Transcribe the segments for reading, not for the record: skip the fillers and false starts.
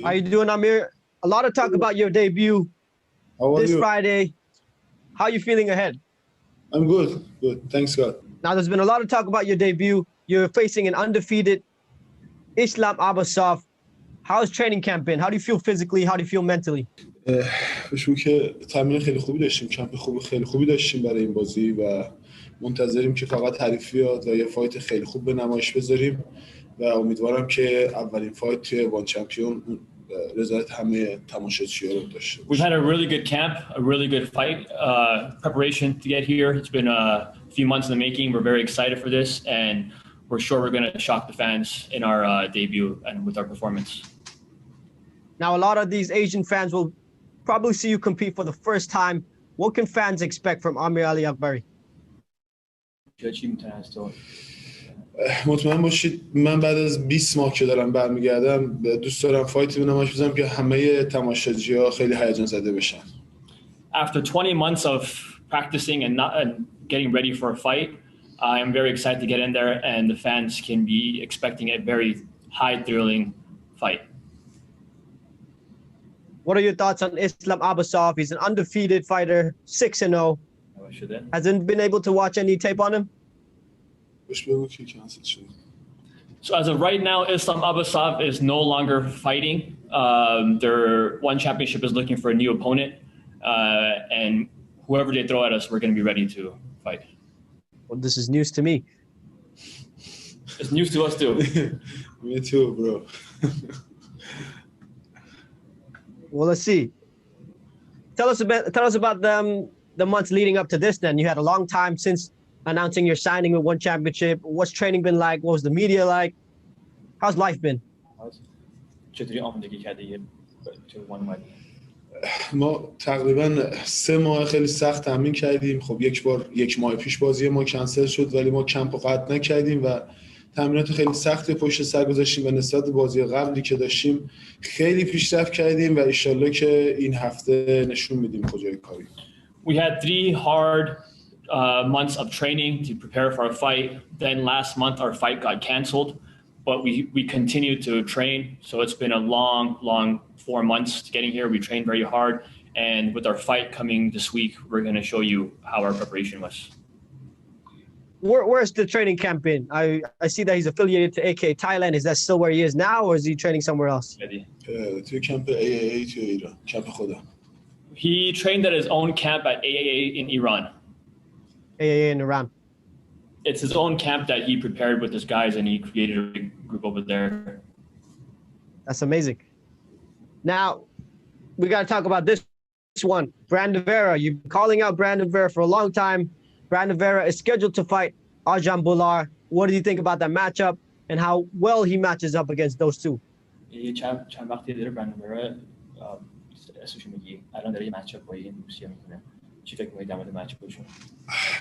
How you doing, Amir? A lot of talk about your debut this Friday. How are you feeling ahead? I'm good. Good. Thanks, God. Now, there's been a lot of talk about your debut. You're facing an undefeated Islam Abbasov. How's training camp been? How do you feel physically? How do you feel mentally? بشون که تمرین خیلی خوبی داشتیم، کمپ خیلی خوبی داشتیم برای این بازی و منتظریم که فقط حریف بیاد و یه فایت خیلی خوب به نمایش بذاریم و امیدوارم که اولین فایت توی وان چمپیون رضایت همه تماشاچی‌ها رو داشته باشه. We've had a really good camp, a really good fight preparation to get here. It's been a few months in the making. We're very excited for this, and we're sure we're going to shock the fans in our debut and with our performance. Now, a lot of these Asian fans will probably see you compete for the first time. What can fans expect from Amir Ali Akbari? مطمئن باشید من بعد از 20 ماه که دارم برمیگردم دوست دارم فایتی به نمایش بذارم که همه تماشاچی‌ها خیلی هیجان زده بشن. After 20 months of practicing and getting ready for a fight, I am very excited to get in there and the fans can be expecting a very high thrilling fight. What are your thoughts on Islam Abbasov? He's an undefeated fighter, 6-0. Hasn't been able to watch any tape on him? So as of right now, Islam Abbasov is no longer fighting. Their one championship is looking for a new opponent. And whoever they throw at us, we're going to be ready to fight. Well, this is news to me. It's news to us too. Me too, bro. Well, let's see. Tell us about the months leading up to this then. You had a long time since announcing your signing with One Championship. What's training been like? What was the media like? How's life been? ما تقریبا 3 ماه خیلی سخت تمرین کردیم. خب یک ماه پیش بازی ما کنسل شد ولی ما کمپ رو قطع نکردیم و تمرینات خیلی سختی پشت سر گذاشتیم و نسبت به بازی قبلی که داشتیم خیلی پیشرفت کردیم و ان شاءالله که این هفته نشون میدیم کجای کاری. We had 3 hard months of training to prepare for a fight. Then last month our fight got canceled, but we continued to train. So it's been a long 4 months getting here. We trained very hard, and with our fight coming this week, we're going to show you how our preparation was. Where's the training camp in? I see that he's affiliated to AK Thailand. Is that still where he is now, or is he training somewhere else? توی کمپ AAA توی ایران، کمپ خودم. He trained at his own camp at AAA in Iran. AAA in Iran. It's his own camp that he prepared with his guys, and he created a big group over there. That's amazing. Now, we got to talk about this one. Brandon Vera. You've been calling out Brandon Vera for a long time. Brandon Vera is scheduled to fight Arjan Bular. What do you think about that matchup and how well he matches up against those two? چند وقتی داره برندن ورا اسمش میگی الان داره یه مچاپ با این روسیه میکنه. چی فکر می‌کنید در مورد مچاپشون؟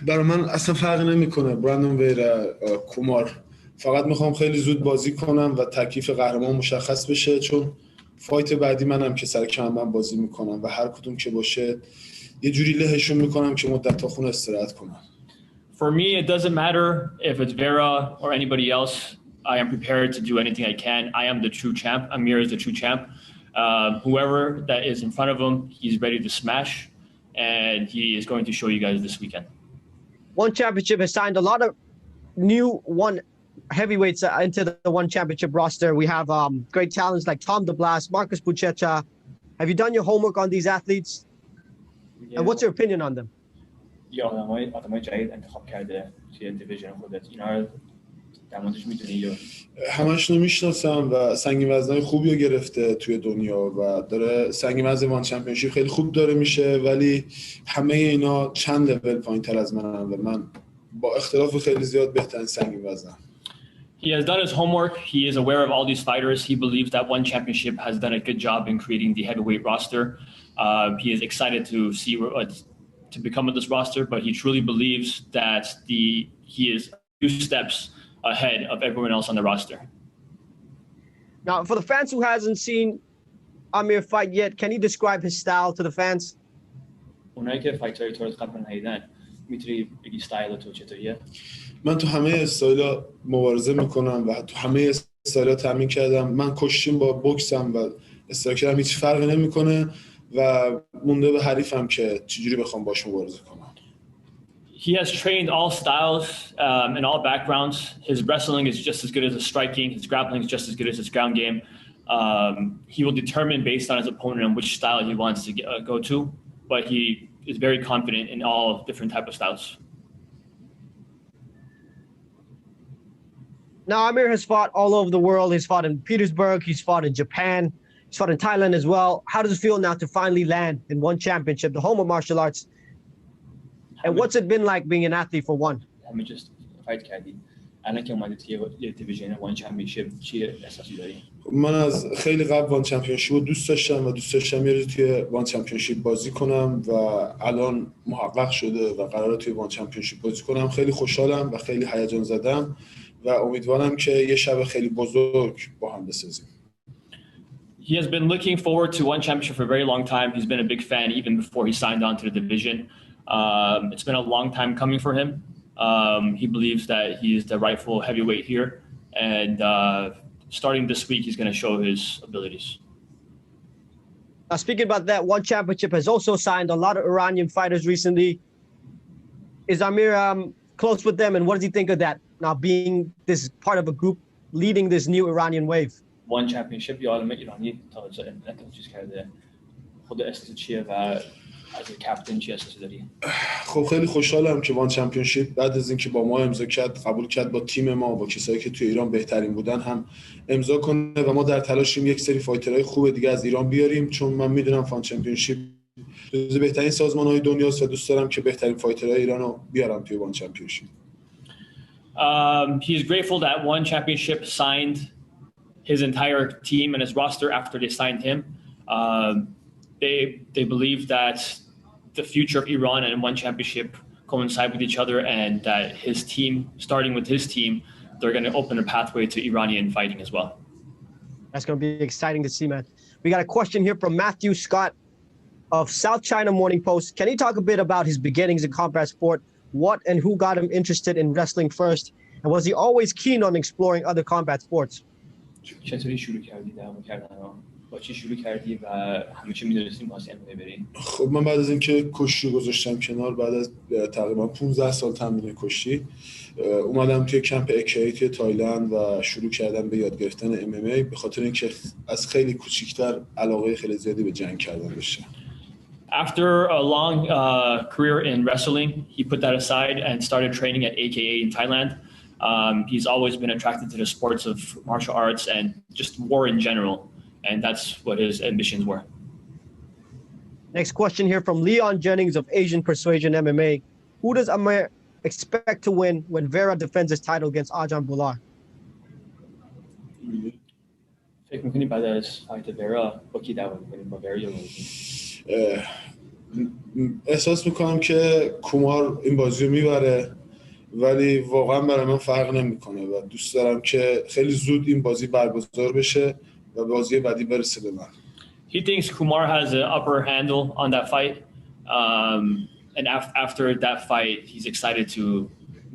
برای من اصلا فرقی نمیکنه برندن ویرا کومار. فقط میخوام خیلی زود بازی کنم و تکلیف قهرمان مشخص بشه چون فایت بعدی منم که سر کم من بازی میکنم و هر کدوم که باشه یه جوری لهشون میکنم که مدت تا خونه استراحت کنم. For me, it doesn't matter if it's Vera or anybody else. I am prepared to do anything I can. I am the true champ. Amir is the true champ. Whoever that is in front of him, he's ready to smash, and he is going to show you guys this weekend. One Championship has signed a lot of new heavyweights into the One Championship roster. We have great talents like Tom DeBlas, Marcus Buchecha. Have you done your homework on these athletes? And what's your opinion on them? یه آدمای جدید انتخاب کرده توی دیویژن خودت. اینا رو در موردش میدونی یا همشون رو میشناسم و سنگین وزنای خوبی رو گرفته توی دنیا و داره سنگین وزن وان چمپیونشیپ خیلی خوب داره میشه ولی همه اینا چند لول پایین‌تر از منن و من با اختلاف خیلی زیاد بهترین سنگین وزنم. He has done his homework. He is aware of all these fighters. He believes that One Championship has done a good job in creating the heavyweight roster. He is excited to see to become with this roster, but he truly believes that he is 2 steps ahead of everyone else on the roster. Now, for the fans who hasn't seen Amir fight yet, can you describe his style to the fans? اونایی که فایتر تو رو قبلا ندیدن میتونی بگی استایل تو چطوریه؟ من تو همه استایل‌ها مبارزه میکنم و تو همه استایل‌ها تمرین کردم. من کشتیم با بوکسم و استراکچر هم هیچ فرقی نمیکنه و مونده به حریفم که چجوری بخوام باش مبارزه کنم. He has trained all styles and all backgrounds. His wrestling is just as good as his striking. His grappling is just as good as his ground game. He will determine based on his opponent and which style he wants to go to, but he is very confident in all different type of styles. Now, Amir has fought all over the world. He's fought in Petersburg. He's fought in Japan. He's fought in Thailand as well. How does it feel now to finally land in one championship, the home of martial arts? And what's it been like being an athlete for one? همه just fight کردی. الان که اومدی توی دیویژن وان چمپیونشیپ چی احساسی داری؟ من از خیلی قبل وان چمپیونشیپ رو دوست داشتم یه روز توی وان چمپیونشیپ بازی کنم و الان محقق شده و قراره توی وان چمپیونشیپ بازی کنم. خیلی خوشحالم و خیلی هیجان زدم و امیدوارم که یه شب خیلی بزرگ با هم بسازیم. He has been looking forward to one championship for a very long time. He's been a big fan even before he signed on to the division. It's been a long time coming for him. He believes that he is the rightful heavyweight here, and starting this week, he's going to show his abilities. Now, speaking about that, one championship has also signed a lot of Iranian fighters recently. Is Amir close with them, and what does he think of that? Now, being this part of a group leading this new Iranian wave. وان چمپیونشیپ یا عالم ایرانی تا چیز کرده. خود احساس چیه و از کاپیتان چی احساسی داری؟ خب خیلی خوشحالم که وان چمپیونشیپ بعد از اینکه با ما امضا کرد قبول کرد با تیم ما با کسایی که توی ایران بهترین بودن هم امضا کنه و ما در تلاشیم یک سری فایترهای خوب دیگه از ایران بیاریم چون من میدونم وان چمپیونشیپ جزو بهترین سازمان‌های دنیاست و دوست دارم که بهترین فایترهای ایرانو بیارم توی وان چمپیونشیپ. He is grateful that one championship signed his entire team and his roster after they signed him. They believe that the future of Iran and one championship coincide with each other, and that his team, starting with his team, they're going to open a pathway to Iranian fighting as well. That's going to be exciting to see, man. We got a question here from Matthew Scott of South China Morning Post. Can you talk a bit about his beginnings in combat sport? What and who got him interested in wrestling first? And was he always keen on exploring other combat sports? چطوری شروع کردی درمون کردن با چی شروع کردی و همیشه می‌دونستیم واسه ام بری؟ خب من بعد از اینکه کشتی گذاشتم کنار بعد از تقریبا 15 سال تمرین کشتی اومدم توی کمپ AKA توی تایلند و شروع کردم به یاد گرفتن MMA به خاطر اینکه از خیلی کوچیک‌تر علاقه خیلی زیادی به جنگ کردن داشتم. After a long career in wrestling, he put that aside and started training at AKA in Thailand. He's always been attracted to the sports of martial arts and just war in general, and that's what his ambitions were. Next question here from Leon Jennings of Asian Persuasion MMA. Who does Amir expect to win when Vera defends his title against Ajan Bular? فکر می‌کنی بعد از فایت ورا با کی دعوا می‌کنیم با ورا یا احساس میکنم که کومار این بازی رو میبره ولی واقعا برای من فرق نمیکنه و دوست دارم که خیلی زود این بازی برگزار بشه و بازی بعدی برسه به من. He thinks Kumar has an upper handle on that fight, and after that fight, he's excited to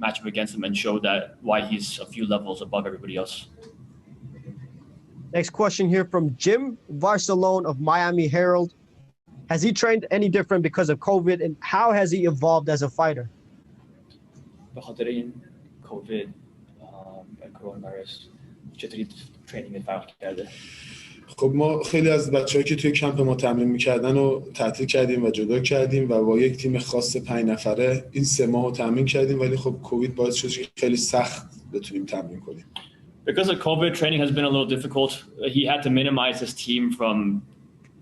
match up against him and show that why he's a few levels above everybody else. Next question here from Jim Varsalone of Miami Herald. Has he trained any different because of COVID, and how has he evolved as a fighter? به خاطر این کووید و کرونا ویروس چطوری ترینینگ فرق کرده؟ خب ما خیلی از بچه‌هایی که توی کمپ ما تمرین می‌کردن رو تعطیل کردیم و جدا کردیم و با یک تیم خاص 5 نفره این 3 ماه رو تمرین کردیم ولی خب کووید باعث شد که خیلی سخت بتونیم تمرین کنیم. Because of COVID, training has been a little difficult. He had to minimize his team from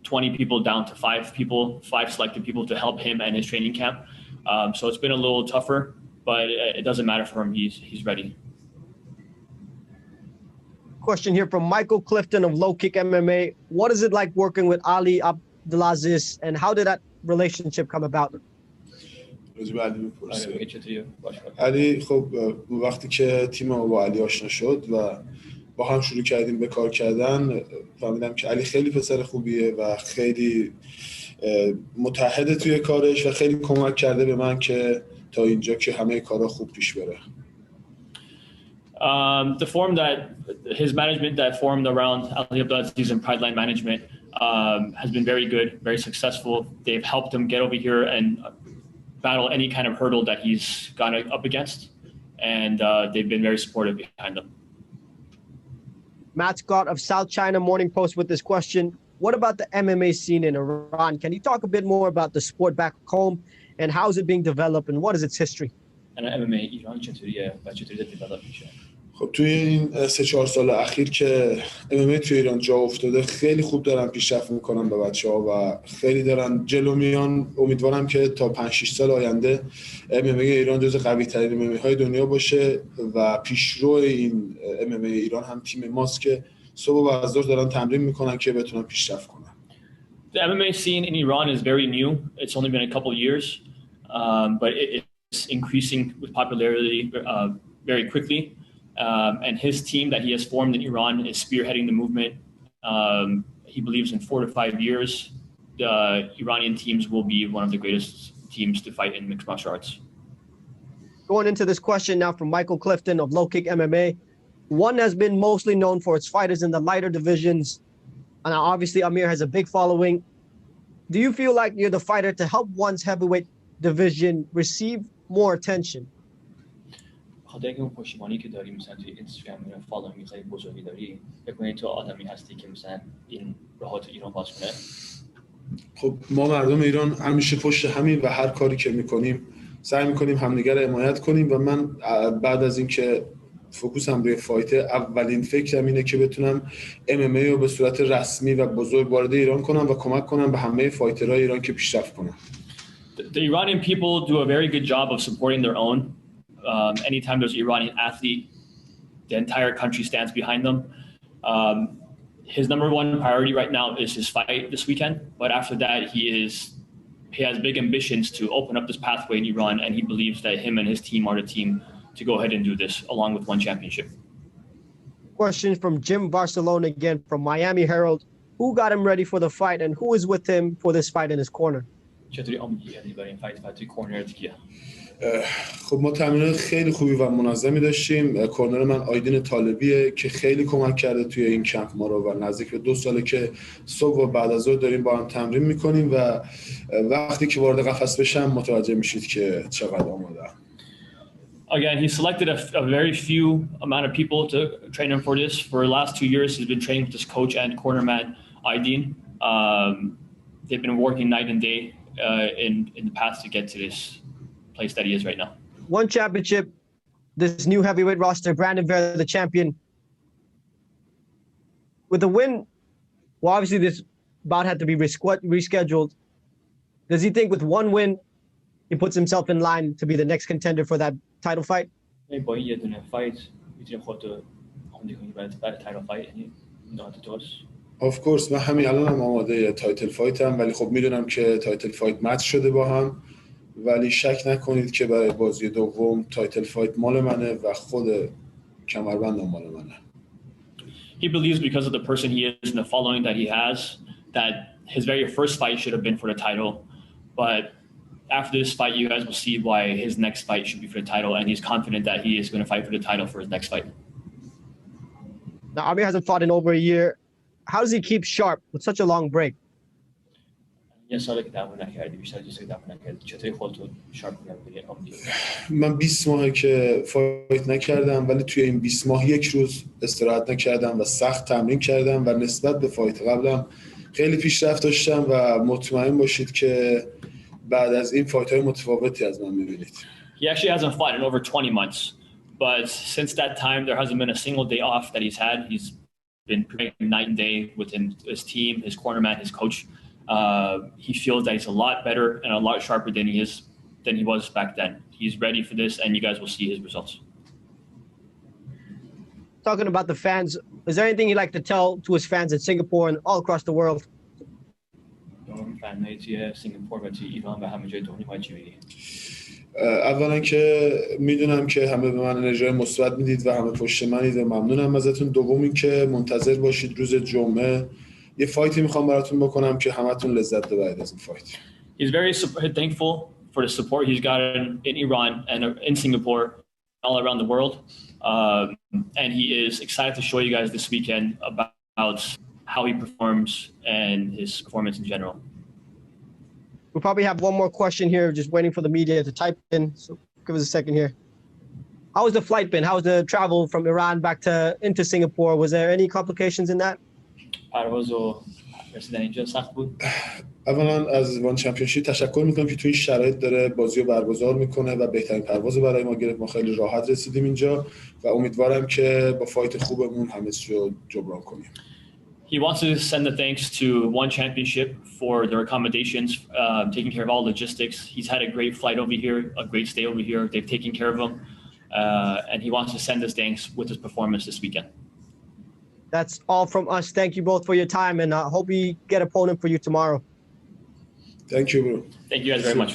20 people down to 5 people, 5 selected people to help him and his training camp. So it's been a little tougher, but it doesn't matter for him. He's ready. Question here from Michael Clifton of Low Kick MMA. What is it like working with Ali Abdulaziz, and how did that relationship come about? علی خب وقتی که تیم ما با علی آشنا شد و با هم شروع کردیم به کار کردن فهمیدم که علی خیلی پسر خوبیه و خیلی متحد توی کارش و خیلی کمک کرده به من که تا اینجا که همه کارا خوب پیش بره. The form that his management that formed around Ali Abdulaziz and Pride Line Management has been very good, very successful. They've helped him get over here and battle any kind of hurdle that he's gone up against. And they've been very supportive behind him. Matt Scott of South China Morning Post with this question. What about the MMA scene in Iran? Can you talk a bit more about the sport back home and how is it being developed and what is its history? MMA ایران چطوریه و چطوری دیولپ میشه؟ خب توی این 3-4 سال اخیر که MMA توی ایران جا افتاده خیلی خوب دارن پیشرفت میکنن به بچه‌ها و خیلی دارن جلو میان. امیدوارم که تا 5-6 سال آینده MMA ایران جزو قوی ترین MMA های دنیا باشه و پیشرو این MMA ایران هم تیم ماست که صبح و از ظهر دارن تمرین میکنن که بتونن پیشرفت کنن. The MMA scene in Iran is very new. It's only been a couple of years, but it's increasing with popularity very quickly. And his team that he has formed in Iran is spearheading the movement. He believes in 4 to 5 years, the Iranian teams will be one of the greatest teams to fight in mixed martial arts. Going into this question now from Michael Clifton of Low Kick MMA. One has been mostly known for its fighters in the lighter divisions. And obviously Amir has a big following. Do you feel like you're the fighter to help one's heavyweight division receive more attention? خاطر اینکه اون پشتیبانی که داری مثلا توی اینستاگرام یا فالوینگ خیلی بزرگی داری فکر کنید تو آدمی هستی که مثلا این راه تو ایران باز کنه. خب ما مردم ایران همیشه پشت همین و هر کاری که میکنیم سعی میکنیم همدیگر رو حمایت کنیم و من بعد از اینکه فوکوسم روی فایت اولین فکرم اینه که بتونم MMA رو به صورت رسمی و بزرگ وارد ایران کنم و کمک کنم به همه فایترهای ایران که پیشرفت کنن. The Iranian people do a very good job of supporting their own. Anytime there's an Iranian athlete, the entire country stands behind them. His number one priority right now is his fight this weekend. But after that, he has big ambitions to open up this pathway in Iran, and he believes that him and his team are the team to go ahead and do this, along with one championship. Question from Jim Barcelona again from Miami Herald. Who got him ready for the fight, and who is with him for this fight in his corner? چطوری آمادگی برای این فایت توی کورنرت کیه؟ خب ما تمرینات خیلی خوبی و منظمی داشتیم. کورنر من آیدین طالبیه که خیلی کمک کرده توی این کمپ ما رو و نزدیک به 2 ساله که صبح و بعد از ظهر داریم با هم تمرین میکنیم و وقتی که وارد قفس بشم متوجه میشید که چقدر آماده‌ام. Again, he selected a very few amount of people to train him for this. For the last 2 years, he's been training with his coach and cornerman, Aydin. They've been working night and day in the past to get to this place that he is right now. One championship, this new heavyweight roster, Brandon Vera, the champion. With the win, well, obviously this bout had to be rescheduled. Does he think with one win, he puts himself in line to be the next contender for that title fight? با این یه دونه فایت میتونیم خودتو آماده کنیم برای تایتل فایت یعنی دانت توس. Of course من همین الانم آماده تایتل فایتم ولی خب میدونم که تایتل فایت مچ شده با هم ولی شک نکنید که برای بازی دوم تایتل فایت مال منه و خود کمربندم مال منه. He believes because of the person he is and the following that he has that his very first fight should have been for the title, but after this fight, you guys will see why his next fight should be for the title, and he's confident that he is going to fight for the title for his next fight. Now, Amir hasn't fought in over a year. How does he keep sharp with such a long break? یه ساله که دوام نکردی بیشتر چیزی دوام نکردی چطوری خودتو شارپ می‌کنی آمادگی؟ من 20 ماهه که فایت نکردم ولی توی این 20 ماه یک روز استراحت نکردم و سخت تمرین کردم و نسبت به فایت قبلم خیلی پیشرفت داشتم و مطمئن باشید که بعد از این فایت‌های متفاوتی از من می‌بینید. He actually hasn't fought in over 20 months, but since that time there hasn't been a single day off that he's had. He's been training night and day with his team, his cornerman, his coach. He feels that he's a lot better and a lot sharper than he was back then. He's ready for this, and you guys will see his results. Talking about the fans, is there anything you'd like to tell to his fans in Singapore and all across the world? فنای توی سینگاپور و توی ایران و همه جای دنیا باید چی بگی؟ اولا که میدونم که همه به من انرژی مثبت میدید و همه پشت منید و ممنونم ازتون. دوم این که منتظر باشید روز جمعه یه فایتی میخوام براتون بکنم که همتون لذت ببرید از این فایت. He's very thankful for the support he's gotten in Iran and in Singapore, all around the world. And he is excited to show you guys this weekend about how he performs and his performance in general. We'll probably have one more question here, just waiting for the media to type in. So give us a second here. How was the flight been? How was the travel from Iran back into Singapore? Was there any complications in that? پرواز و رسیدن اینجا سخت بود. اولا از وان چمپیونشیپ تشکر میکنم که تو این شرایط داره بازی رو برگزار میکنه و بهترین پرواز رو برای ما گرفت. ما خیلی راحت رسیدیم اینجا و امیدوارم که با فایت خوبمون همه چی رو جبران کنیم. He wants to send the thanks to One Championship for their accommodations, taking care of all logistics. He's had a great flight over here, a great stay over here. They've taken care of him. And he wants to send his thanks with his performance this weekend. That's all from us. Thank you both for your time, and I hope we get an opponent for you tomorrow. Thank you, bro. Thank you guys very much.